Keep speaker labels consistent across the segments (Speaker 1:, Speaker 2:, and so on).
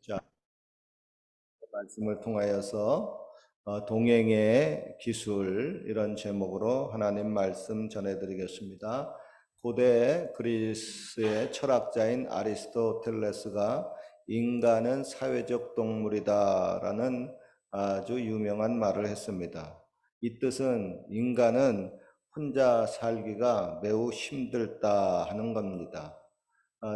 Speaker 1: 자, 말씀을 통하여서 동행의 기술 이런 제목으로 하나님 말씀 전해드리겠습니다. 고대 그리스의 철학자인 아리스토텔레스가 인간은 사회적 동물이다라는 아주 유명한 말을 했습니다. 이 뜻은 인간은 혼자 살기가 매우 힘들다 하는 겁니다.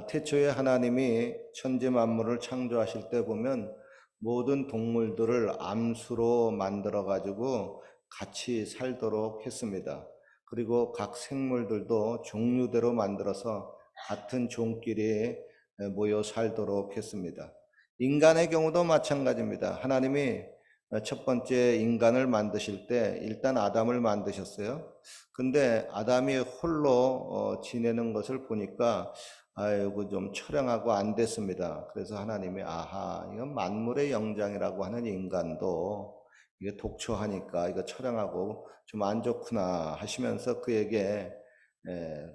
Speaker 1: 태초에 하나님이 천지 만물을 창조하실 때 보면 모든 동물들을 암수로 만들어 가지고 같이 살도록 했습니다. 그리고 각 생물들도 종류대로 만들어서 같은 종끼리 모여 살도록 했습니다. 인간의 경우도 마찬가지입니다. 하나님이 첫 번째 인간을 만드실 때 일단 아담을 만드셨어요. 근데 아담이 홀로 지내는 것을 보니까 아이고 좀 처량하고 안 됐습니다. 그래서 하나님이 아하 이건 만물의 영장이라고 하는 인간도 이게 독초하니까 이거 처량하고 좀 안 좋구나 하시면서 그에게 에,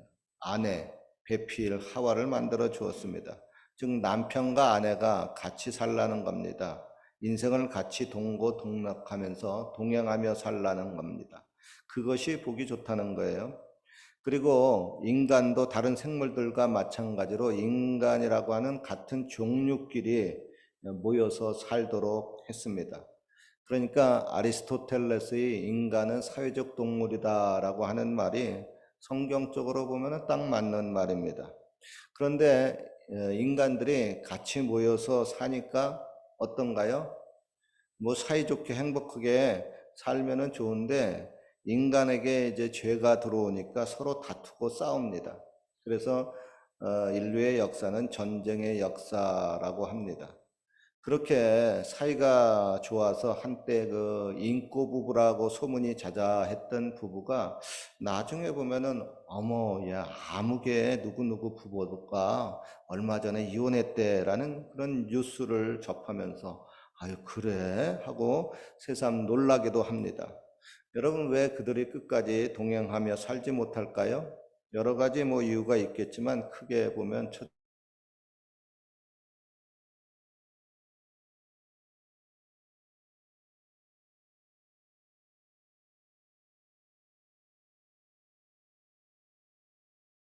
Speaker 1: 아내 배필 하와를 만들어 주었습니다. 즉 남편과 아내가 같이 살라는 겁니다. 인생을 같이 동고동락하면서 동행하며 살라는 겁니다. 그것이 보기 좋다는 거예요. 그리고 인간도 다른 생물들과 마찬가지로 인간이라고 하는 같은 종류끼리 모여서 살도록 했습니다. 그러니까 아리스토텔레스의 인간은 사회적 동물이다라고 하는 말이 성경적으로 보면 딱 맞는 말입니다. 그런데 인간들이 같이 모여서 사니까 어떤가요? 뭐 사이좋게 행복하게 살면은 좋은데 인간에게 이제 죄가 들어오니까 서로 다투고 싸웁니다. 그래서 인류의 역사는 전쟁의 역사라고 합니다. 그렇게 사이가 좋아서 한때 그 인꼬 부부라고 소문이 자자했던 부부가 나중에 보면은 어머 야 아무개 누구누구 부부가 얼마 전에 이혼했대라는 그런 뉴스를 접하면서 아유 그래 하고 새삼 놀라기도 합니다. 여러분 왜 그들이 끝까지 동행하며 살지 못할까요? 여러 가지 뭐 이유가 있겠지만 크게 보면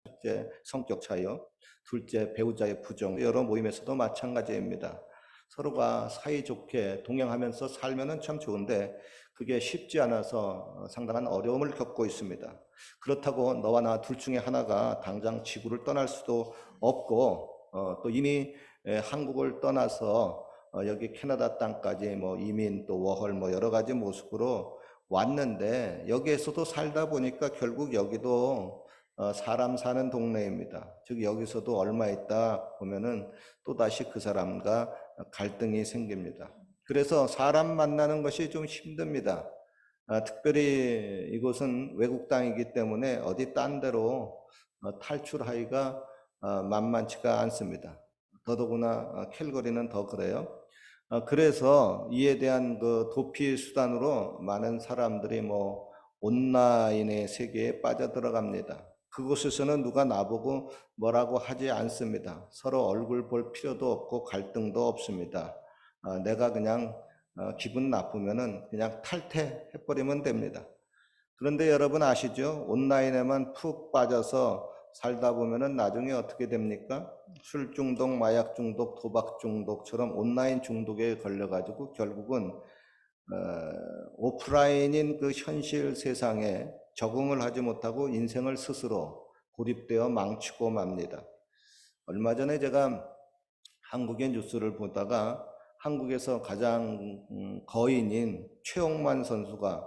Speaker 1: 첫째, 성격 차이요. 둘째, 배우자의 부정. 여러 모임에서도 마찬가지입니다. 서로가 사이좋게 동행하면서 살면은 참 좋은데 그게 쉽지 않아서 상당한 어려움을 겪고 있습니다. 그렇다고 너와 나 둘 중에 하나가 당장 지구를 떠날 수도 없고 또 이미 한국을 떠나서 여기 캐나다 땅까지 뭐 이민 또 워홀 뭐 여러 가지 모습으로 왔는데 여기에서도 살다 보니까 결국 여기도 사람 사는 동네입니다. 즉 여기서도 얼마 있다 보면은 또다시 그 사람과 갈등이 생깁니다. 그래서 사람 만나는 것이 좀 힘듭니다. 특별히 이곳은 외국 땅이기 때문에 어디 딴 데로 탈출하기가 만만치가 않습니다. 더더구나 캘거리는 더 그래요. 그래서 이에 대한 그 도피 수단으로 많은 사람들이 뭐 온라인의 세계에 빠져들어갑니다. 그곳에서는 누가 나보고 뭐라고 하지 않습니다. 서로 얼굴 볼 필요도 없고 갈등도 없습니다. 내가 그냥 기분 나쁘면은 그냥 탈퇴해버리면 됩니다. 그런데 여러분 아시죠? 온라인에만 푹 빠져서 살다 보면은 나중에 어떻게 됩니까? 술 중독, 마약 중독, 도박 중독처럼 온라인 중독에 걸려가지고 결국은 오프라인인 그 현실 세상에 적응을 하지 못하고 인생을 스스로 고립되어 망치고 맙니다. 얼마 전에 제가 한국의 뉴스를 보다가 한국에서 가장 거인인 최홍만 선수가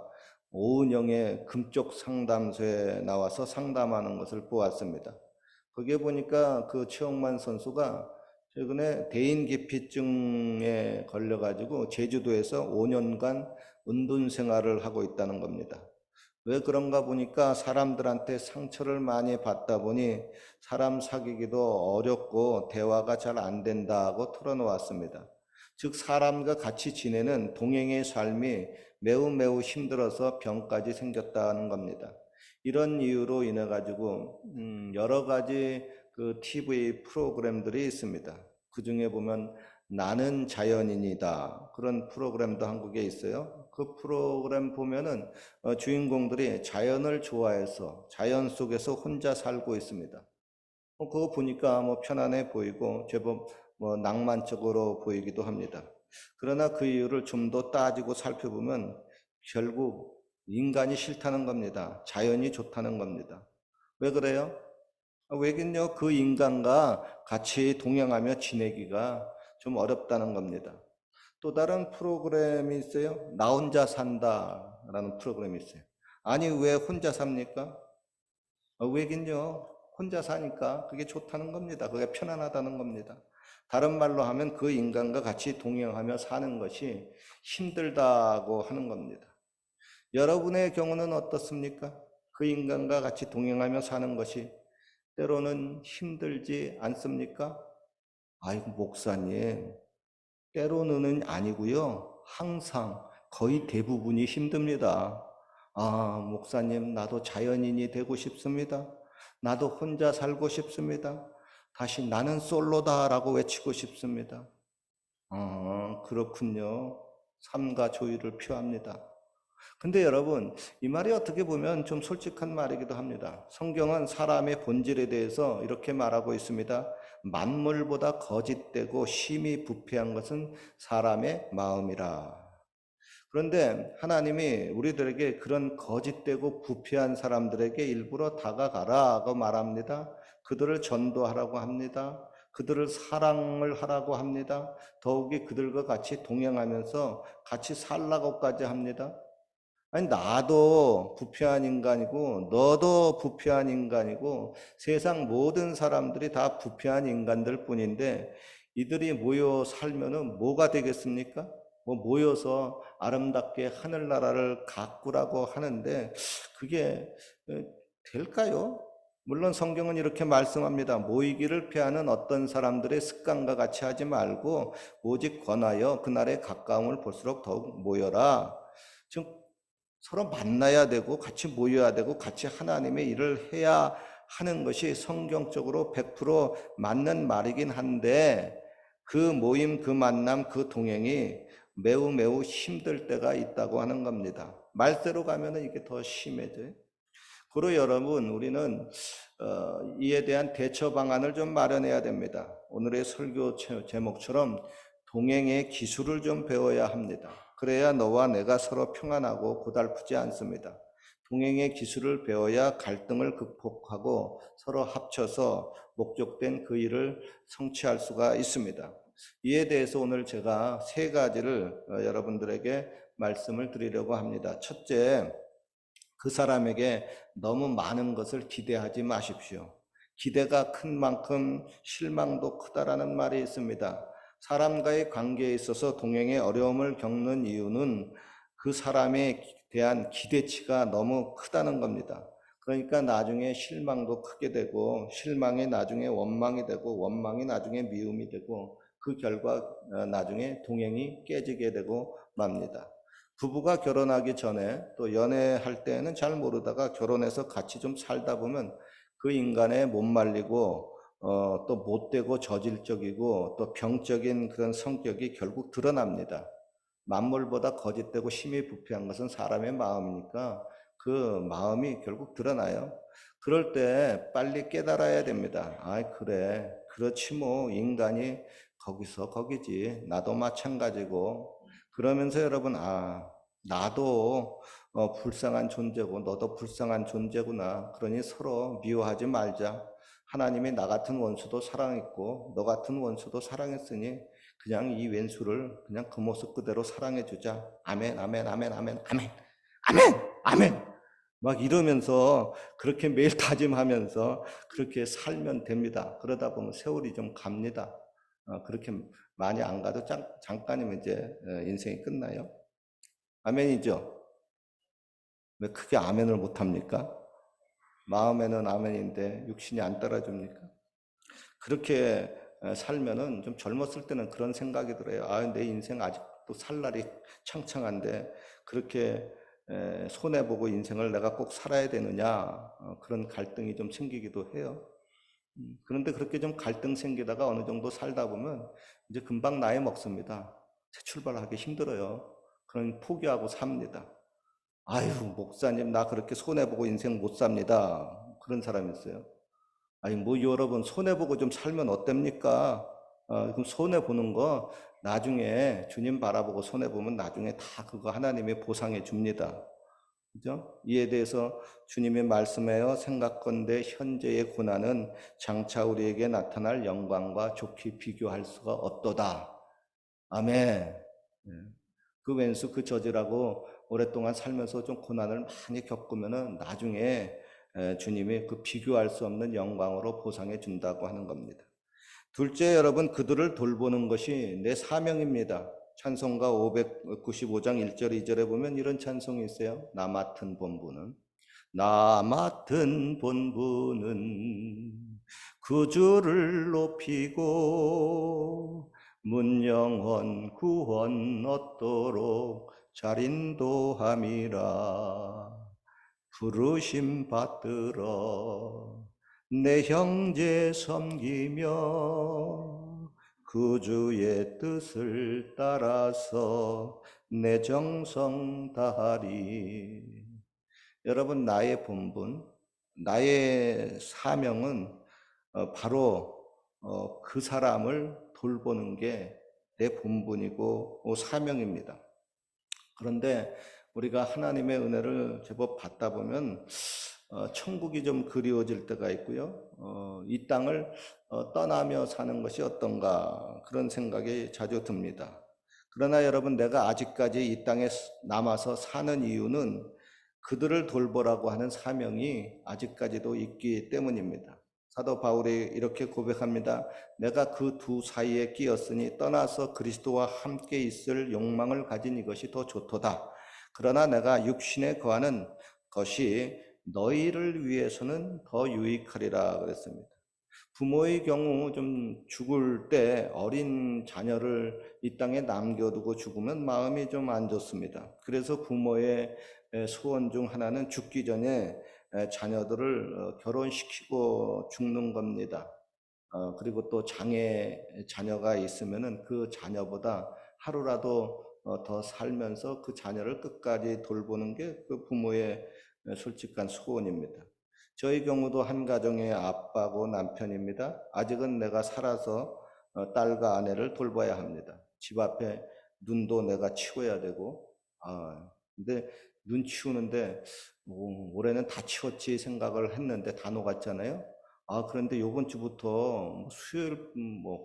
Speaker 1: 오은영의 금쪽 상담소에 나와서 상담하는 것을 보았습니다. 거기에 보니까 그 최홍만 선수가 최근에 대인기피증에 걸려가지고 제주도에서 5년간 은둔 생활을 하고 있다는 겁니다. 왜 그런가 보니까 사람들한테 상처를 많이 받다 보니 사람 사귀기도 어렵고 대화가 잘 안 된다고 털어놓았습니다. 즉 사람과 같이 지내는 동행의 삶이 매우 매우 힘들어서 병까지 생겼다는 겁니다. 이런 이유로 인해 가지고 여러 가지 그 TV 프로그램들이 있습니다. 그 중에 보면 나는 자연인이다. 그런 프로그램도 한국에 있어요. 그 프로그램 보면은 주인공들이 자연을 좋아해서 자연 속에서 혼자 살고 있습니다. 그거 보니까 뭐 편안해 보이고 제법 뭐 낭만적으로 보이기도 합니다. 그러나 그 이유를 좀 더 따지고 살펴보면 결국 인간이 싫다는 겁니다. 자연이 좋다는 겁니다. 왜 그래요? 왜긴요, 그 인간과 같이 동행하며 지내기가 좀 어렵다는 겁니다. 또 다른 프로그램이 있어요. 나 혼자 산다라는 프로그램이 있어요. 아니, 왜 혼자 삽니까? 왜긴요, 혼자 사니까 그게 좋다는 겁니다. 그게 편안하다는 겁니다. 다른 말로 하면 그 인간과 같이 동행하며 사는 것이 힘들다고 하는 겁니다. 여러분의 경우는 어떻습니까? 그 인간과 같이 동행하며 사는 것이 때로는 힘들지 않습니까? 아이고, 목사님, 때로는 아니고요. 항상 거의 대부분이 힘듭니다. 아, 목사님, 나도 자연인이 되고 싶습니다. 나도 혼자 살고 싶습니다. 다시 나는 솔로다라고 외치고 싶습니다. 그렇군요. 삶과 조율을 표합니다. 근데 여러분, 이 말이 어떻게 보면 좀 솔직한 말이기도 합니다. 성경은 사람의 본질에 대해서 이렇게 말하고 있습니다. 만물보다 거짓되고 심히 부패한 것은 사람의 마음이라. 그런데 하나님이 우리들에게 그런 거짓되고 부패한 사람들에게 일부러 다가가라고 말합니다. 그들을 전도하라고 합니다. 그들을 사랑을 하라고 합니다. 더욱이 그들과 같이 동행하면서 같이 살라고까지 합니다. 아니, 나도 부패한 인간이고, 너도 부패한 인간이고, 세상 모든 사람들이 다 부패한 인간들 뿐인데, 이들이 모여 살면은 뭐가 되겠습니까? 뭐 모여서 아름답게 하늘나라를 가꾸라고 하는데, 그게 될까요? 물론 성경은 이렇게 말씀합니다. 모이기를 피하는 어떤 사람들의 습관과 같이 하지 말고, 오직 권하여 그날의 가까움을 볼수록 더욱 모여라. 지금 서로 만나야 되고 같이 모여야 되고 같이 하나님의 일을 해야 하는 것이 성경적으로 100% 맞는 말이긴 한데 그 모임, 그 만남, 그 동행이 매우 매우 힘들 때가 있다고 하는 겁니다. 말대로 가면은 이게 더 심해져요. 그리고 여러분, 우리는 이에 대한 대처 방안을 좀 마련해야 됩니다. 오늘의 설교 제목처럼 동행의 기술을 좀 배워야 합니다. 그래야 너와 내가 서로 평안하고 고달프지 않습니다. 동행의 기술을 배워야 갈등을 극복하고 서로 합쳐서 목적된 그 일을 성취할 수가 있습니다. 이에 대해서 오늘 제가 세 가지를 여러분들에게 말씀을 드리려고 합니다. 첫째, 그 사람에게 너무 많은 것을 기대하지 마십시오. 기대가 큰 만큼 실망도 크다라는 말이 있습니다. 사람과의 관계에 있어서 동행의 어려움을 겪는 이유는 그 사람에 대한 기대치가 너무 크다는 겁니다. 그러니까 나중에 실망도 크게 되고 실망이 나중에 원망이 되고 원망이 나중에 미움이 되고 그 결과 나중에 동행이 깨지게 되고 맙니다. 부부가 결혼하기 전에 또 연애할 때는 잘 모르다가 결혼해서 같이 좀 살다 보면 그 인간의 못 말리고 또 못되고 저질적이고 또 병적인 그런 성격이 결국 드러납니다. 만물보다 거짓되고 심히 부패한 것은 사람의 마음이니까 그 마음이 결국 드러나요. 그럴 때 빨리 깨달아야 됩니다. 아, 그래. 그렇지 뭐 인간이 거기서 거기지. 나도 마찬가지고. 그러면서 여러분, 나도 불쌍한 존재고 너도 불쌍한 존재구나. 그러니 서로 미워하지 말자. 하나님이 나 같은 원수도 사랑했고 너 같은 원수도 사랑했으니 그냥 이 왼수를 그냥 그 모습 그대로 사랑해 주자. 아멘, 아멘, 아멘, 아멘, 아멘, 아멘, 아멘. 막 이러면서 그렇게 매일 다짐하면서 그렇게 살면 됩니다. 그러다 보면 세월이 좀 갑니다. 그렇게 많이 안 가도 잠깐이면 이제 인생이 끝나요. 아멘이죠? 왜 크게 아멘을 못합니까? 마음에는 아멘인데 육신이 안 따라줍니까? 그렇게 살면은 좀 젊었을 때는 그런 생각이 들어요. 내 인생 아직도 살 날이 창창한데 그렇게 손해보고 인생을 내가 꼭 살아야 되느냐 그런 갈등이 좀 생기기도 해요. 그런데 그렇게 좀 갈등 생기다가 어느 정도 살다 보면 이제 금방 나이 먹습니다. 새 출발하기 힘들어요. 그럼 포기하고 삽니다. 아유, 목사님, 나 그렇게 손해보고 인생 못 삽니다. 그런 사람이 있어요. 아니, 뭐, 여러분, 손해보고 좀 살면 어땠니까? 그럼 손해보는 거 나중에 주님 바라보고 손해보면 나중에 다 그거 하나님이 보상해 줍니다. 그죠? 이에 대해서 주님의 말씀하여 생각건대 현재의 고난은 장차 우리에게 나타날 영광과 좋게 비교할 수가 없도다. 아멘. 예. 그 왼수 그 저지라고 오랫동안 살면서 좀 고난을 많이 겪으면은 나중에 주님이 그 비교할 수 없는 영광으로 보상해 준다고 하는 겁니다. 둘째, 여러분, 그들을 돌보는 것이 내 사명입니다. 찬송가 595장 1절 2절에 보면 이런 찬송이 있어요. 나 맡은 본분은 나 맡은 본분은 그 주를 높이고 문영원 구원 얻도록 잘 인도함이라. 부르심 받들어 내 형제 섬기며 그 주의 뜻을 따라서 내 정성 다하리. 여러분, 나의 본분, 나의 사명은 바로 그 사람을 돌보는 게 내 본분이고 사명입니다. 그런데 우리가 하나님의 은혜를 제법 받다 보면 천국이 좀 그리워질 때가 있고요. 이 땅을 떠나며 사는 것이 어떤가 그런 생각이 자주 듭니다. 그러나 여러분, 내가 아직까지 이 땅에 남아서 사는 이유는 그들을 돌보라고 하는 사명이 아직까지도 있기 때문입니다. 사도 바울이 이렇게 고백합니다. 내가 그 두 사이에 끼었으니 떠나서 그리스도와 함께 있을 욕망을 가진 이것이 더 좋도다. 그러나 내가 육신에 거하는 것이 너희를 위해서는 더 유익하리라 그랬습니다. 부모의 경우 좀 죽을 때 어린 자녀를 이 땅에 남겨두고 죽으면 마음이 좀 안 좋습니다. 그래서 부모의 소원 중 하나는 죽기 전에 자녀들을 결혼시키고 죽는 겁니다. 그리고 또 장애 자녀가 있으면은 그 자녀보다 하루라도 더 살면서 그 자녀를 끝까지 돌보는 게 그 부모의 솔직한 소원입니다. 저희 경우도 한 가정의 아빠고 남편입니다. 아직은 내가 살아서 딸과 아내를 돌봐야 합니다. 집 앞에 눈도 내가 치워야 되고, 근데 눈 치우는데 올해는 다 치웠지 생각을 했는데 다 녹았잖아요. 그런데 요번 주부터 수요일,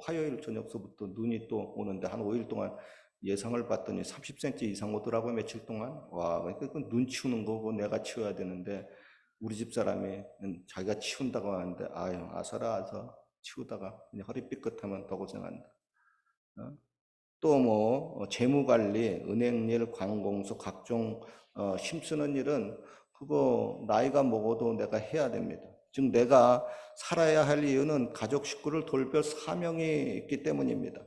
Speaker 1: 화요일 저녁서부터 눈이 또 오는데 한 5일 동안 예상을 봤더니 30cm 이상 오더라고요, 며칠 동안. 와, 그러니까 눈 치우는 거고 내가 치워야 되는데 우리 집 사람이 자기가 치운다고 하는데 아유, 아서라 아서 치우다가 그냥 허리 삐끗하면 더 고생한다. 어? 또뭐 재무관리, 은행일, 관공서 각종 힘쓰는 일은 그거 나이가 먹어도 내가 해야 됩니다. 즉 내가 살아야 할 이유는 가족 식구를 돌볼 사명이 있기 때문입니다.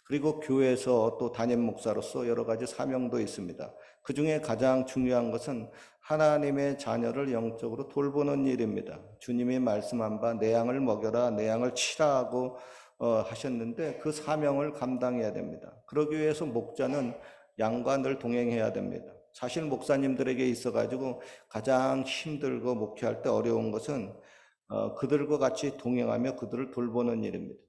Speaker 1: 그리고 교회에서 또 담임 목사로서 여러 가지 사명도 있습니다. 그 중에 가장 중요한 것은 하나님의 자녀를 영적으로 돌보는 일입니다. 주님이 말씀한 바 내 양을 먹여라, 내 양을 치라고 하셨는데 그 사명을 감당해야 됩니다. 그러기 위해서 목자는 양과 늘 동행해야 됩니다. 사실 목사님들에게 있어가지고 가장 힘들고 목회할 때 어려운 것은 그들과 같이 동행하며 그들을 돌보는 일입니다.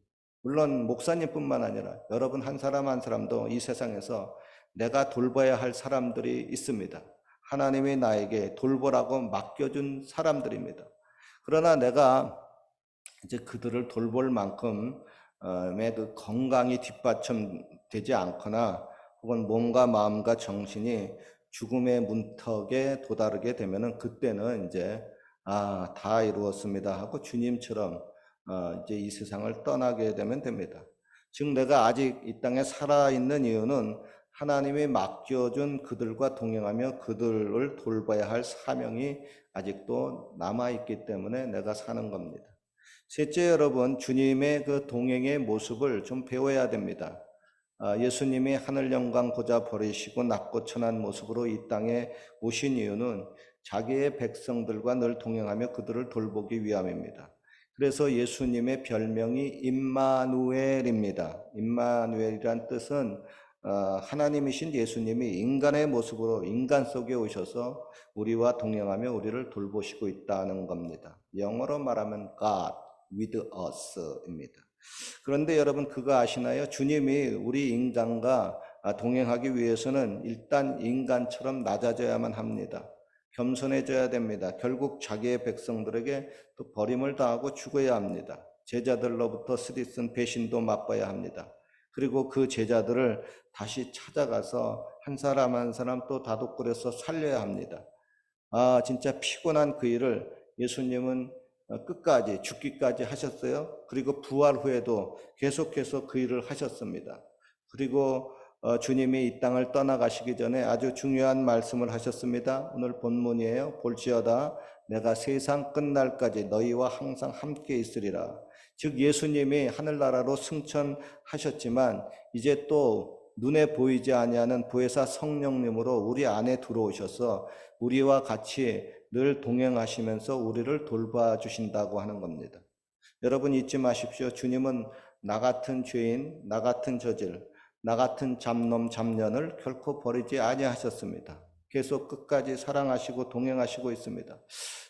Speaker 1: 물론 목사님뿐만 아니라 여러분 한 사람 한 사람도 이 세상에서 내가 돌봐야 할 사람들이 있습니다. 하나님이 나에게 돌보라고 맡겨준 사람들입니다. 그러나 내가 이제 그들을 돌볼 만큼의 그 건강이 뒷받침되지 않거나 혹은 몸과 마음과 정신이 죽음의 문턱에 도다르게 되면은 그때는 이제 다 이루었습니다 하고 주님처럼 이제 이 세상을 떠나게 되면 됩니다. 즉 내가 아직 이 땅에 살아있는 이유는 하나님이 맡겨준 그들과 동행하며 그들을 돌봐야 할 사명이 아직도 남아있기 때문에 내가 사는 겁니다. 셋째, 여러분, 주님의 그 동행의 모습을 좀 배워야 됩니다. 예수님이 하늘 영광 고자 버리시고 낮고 천한 모습으로 이 땅에 오신 이유는 자기의 백성들과 늘 동행하며 그들을 돌보기 위함입니다. 그래서 예수님의 별명이 임마누엘입니다. 임마누엘이란 뜻은 하나님이신 예수님이 인간의 모습으로 인간 속에 오셔서 우리와 동행하며 우리를 돌보시고 있다는 겁니다. 영어로 말하면 God with us입니다. 그런데 여러분 그거 아시나요? 주님이 우리 인간과 동행하기 위해서는 일단 인간처럼 낮아져야만 합니다. 겸손해져야 됩니다. 결국 자기의 백성들에게 또 버림을 당하고 죽어야 합니다. 제자들로부터 쓰디쓴 배신도 맛봐야 합니다. 그리고 그 제자들을 다시 찾아가서 한 사람 한 사람 또 다독거려서 살려야 합니다. 진짜 피곤한 그 일을 예수님은 끝까지 죽기까지 하셨어요. 그리고 부활 후에도 계속해서 그 일을 하셨습니다. 그리고 주님이 이 땅을 떠나가시기 전에 아주 중요한 말씀을 하셨습니다. 오늘 본문이에요. 볼지어다 내가 세상 끝날까지 너희와 항상 함께 있으리라. 즉 예수님이 하늘나라로 승천하셨지만 이제 또 눈에 보이지 아니하는 보혜사 성령님으로 우리 안에 들어오셔서 우리와 같이 늘 동행하시면서 우리를 돌봐주신다고 하는 겁니다. 여러분 잊지 마십시오. 주님은 나 같은 죄인, 나 같은 저질, 나 같은 잡놈, 잡년을 결코 버리지 아니하셨습니다. 계속 끝까지 사랑하시고 동행하시고 있습니다.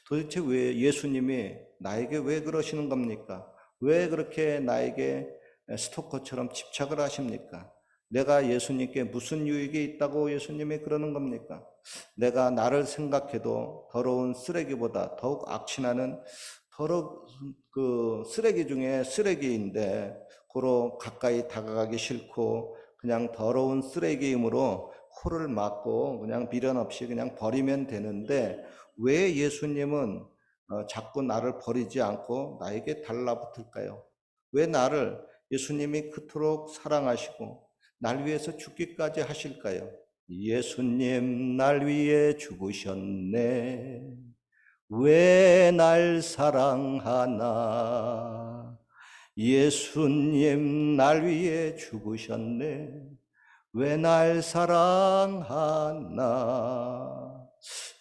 Speaker 1: 도대체 왜 예수님이 나에게 왜 그러시는 겁니까? 왜 그렇게 나에게 스토커처럼 집착을 하십니까? 내가 예수님께 무슨 유익이 있다고 예수님이 그러는 겁니까? 내가 나를 생각해도 더러운 쓰레기보다 더욱 악취나는 그 쓰레기 중에 쓰레기인데 고로 가까이 다가가기 싫고 그냥 더러운 쓰레기이므로 코를 막고 그냥 미련 없이 그냥 버리면 되는데 왜 예수님은 자꾸 나를 버리지 않고 나에게 달라붙을까요? 왜 나를 예수님이 그토록 사랑하시고 날 위해서 죽기까지 하실까요? 예수님 날 위해 죽으셨네. 왜 날 사랑하나? 예수님 날 위해 죽으셨네. 왜 날 사랑하나?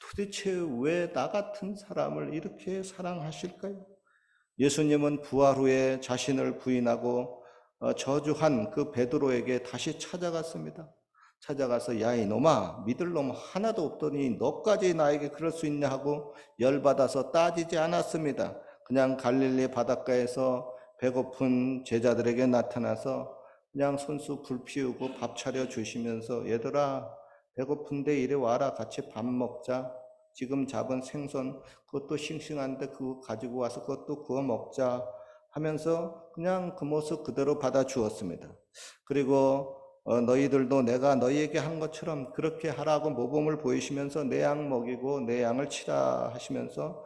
Speaker 1: 도대체 왜 나 같은 사람을 이렇게 사랑하실까요? 예수님은 부활 후에 자신을 부인하고 저주한 그 베드로에게 다시 찾아갔습니다. 찾아가서 야 이놈아 믿을 놈 하나도 없더니 너까지 나에게 그럴 수 있냐 하고 열받아서 따지지 않았습니다. 그냥 갈릴리 바닷가에서 배고픈 제자들에게 나타나서 그냥 손수 불 피우고 밥 차려 주시면서 얘들아 배고픈데 이리 와라 같이 밥 먹자. 지금 잡은 생선 그것도 싱싱한데 그거 가지고 와서 그것도 구워 먹자 하면서 그냥 그 모습 그대로 받아 주었습니다. 그리고 너희들도 내가 너희에게 한 것처럼 그렇게 하라고 모범을 보이시면서 내 양 먹이고 내 양을 치라 하시면서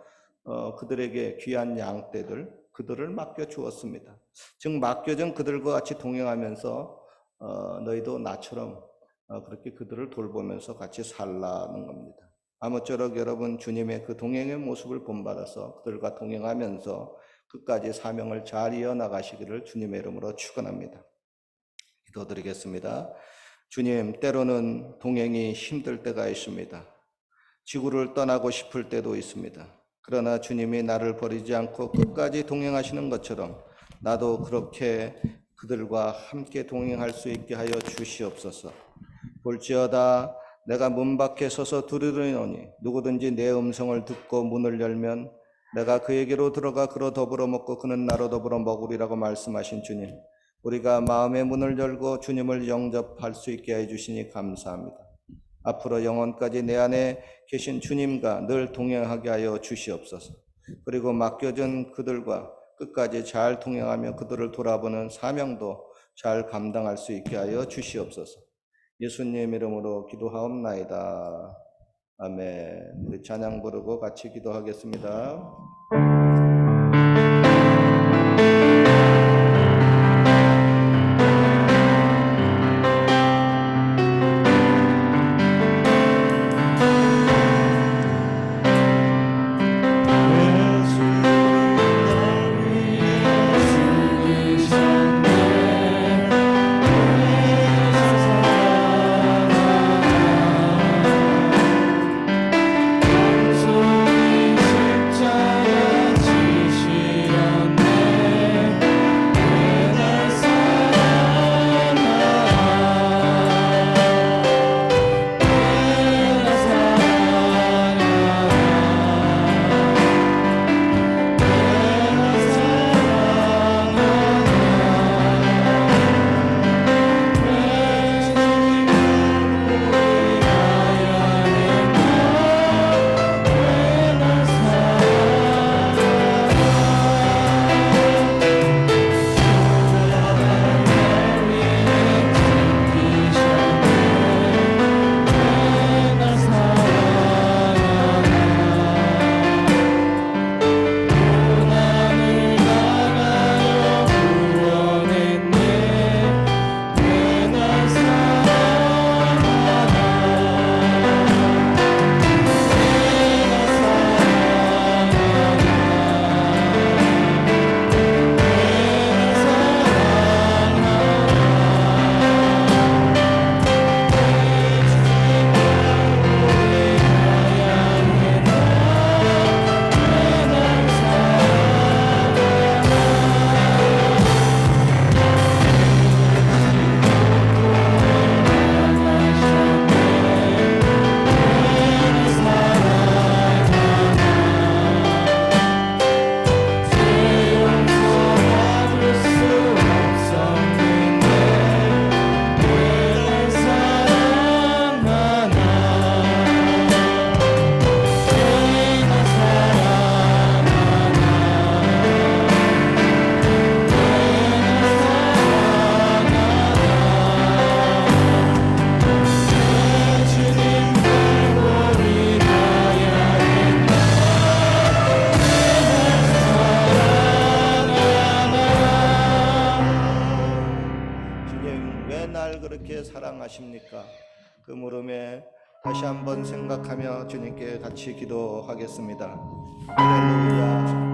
Speaker 1: 그들에게 귀한 양떼들 그들을 맡겨 주었습니다. 즉 맡겨진 그들과 같이 동행하면서 너희도 나처럼 그렇게 그들을 돌보면서 같이 살라는 겁니다. 아무쪼록 여러분 주님의 그 동행의 모습을 본받아서 그들과 동행하면서 끝까지 사명을 잘 이어나가시기를 주님의 이름으로 축원합니다. 기도드리겠습니다. 주님, 때로는 동행이 힘들 때가 있습니다. 지구를 떠나고 싶을 때도 있습니다. 그러나 주님이 나를 버리지 않고 끝까지 동행하시는 것처럼 나도 그렇게 그들과 함께 동행할 수 있게 하여 주시옵소서. 볼지어다 내가 문 밖에 서서 두드리노니 누구든지 내 음성을 듣고 문을 열면 내가 그에게로 들어가 그로 더불어 먹고 그는 나로 더불어 먹으리라고 말씀하신 주님, 우리가 마음의 문을 열고 주님을 영접할 수 있게 해주시니 감사합니다. 앞으로 영원까지 내 안에 계신 주님과 늘 동행하게 하여 주시옵소서. 그리고 맡겨진 그들과 끝까지 잘 동행하며 그들을 돌아보는 사명도 잘 감당할 수 있게 하여 주시옵소서. 예수님 이름으로 기도하옵나이다. 아멘. 우리 찬양 부르고 같이 기도하겠습니다. 마땅하십니까? 그 물음에 다시 한번 생각하며 주님께 같이 기도하겠습니다. 할렐루야.